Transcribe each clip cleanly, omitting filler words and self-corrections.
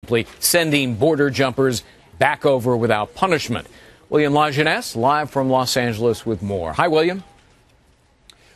simply sending border jumpers back over without punishment. William Lajeunesse, live from Los Angeles with more. Hi, William.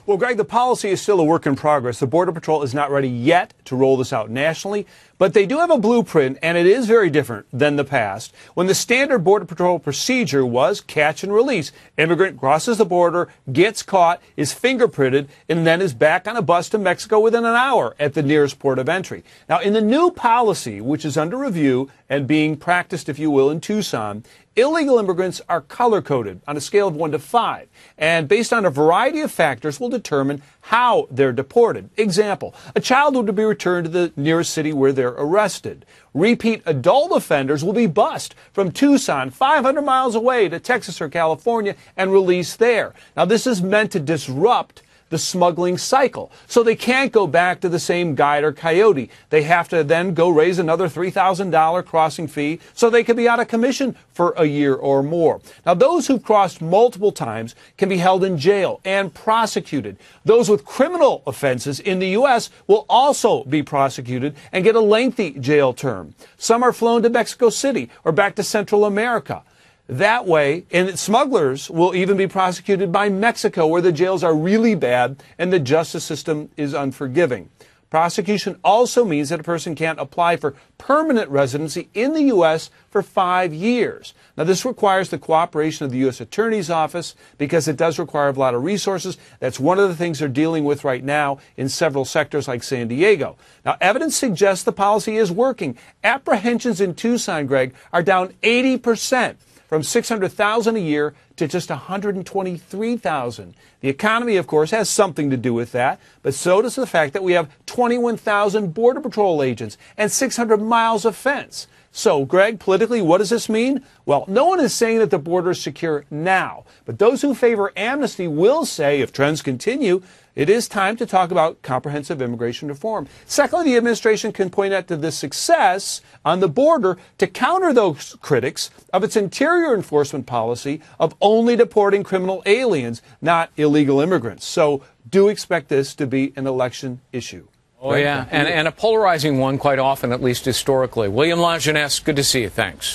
Well, Greg, the policy is still a work in progress. The Border Patrol is not ready yet to roll this out nationally, but they do have a blueprint, and it is very different than the past, when the standard Border Patrol procedure was catch and release. Immigrant crosses the border, gets caught, is fingerprinted, and then is back on a bus to Mexico within an hour at the nearest port of entry. Now, in the new policy, which is under review and being practiced, if you will, in Tucson, illegal immigrants are color-coded on a scale of 1 to 5, and based on a variety of factors will determine how they're deported. Example, a child would be returned to the nearest city where they're arrested. Repeat adult offenders will be bused from Tucson, 500 miles away, to Texas or California and released there. Now, this is meant to disrupt the smuggling cycle. So they can't go back to the same guide or coyote. They have to then go raise another $3,000 crossing fee so they could be out of commission for a year or more. Now, those who've crossed multiple times can be held in jail and prosecuted. Those with criminal offenses in the U.S. will also be prosecuted and get a lengthy jail term. Some are flown to Mexico City or back to Central America. That way, and smugglers will even be prosecuted by Mexico, where the jails are really bad and the justice system is unforgiving. Prosecution also means that a person can't apply for permanent residency in the U.S. for 5 years. Now, this requires the cooperation of the U.S. Attorney's Office because it does require a lot of resources. That's one of the things they're dealing with right now in several sectors like San Diego. Now, evidence suggests the policy is working. Apprehensions in Tucson, Greg, are down 80%. From 600,000 a year to just 123,000. The economy, of course, has something to do with that, but so does the fact that we have 21,000 Border Patrol agents and 600 miles of fence. So, Greg, politically, what does this mean? Well, no one is saying that the border is secure now, but those who favor amnesty will say, if trends continue, it is time to talk about comprehensive immigration reform. Secondly, the administration can point out to the success on the border to counter those critics of its interior enforcement policy of only deporting criminal aliens, not illegal immigrants. So do expect this to be an election issue. Oh, yeah, and a polarizing one quite often, at least historically. William Lajeunesse, good to see you. Thanks.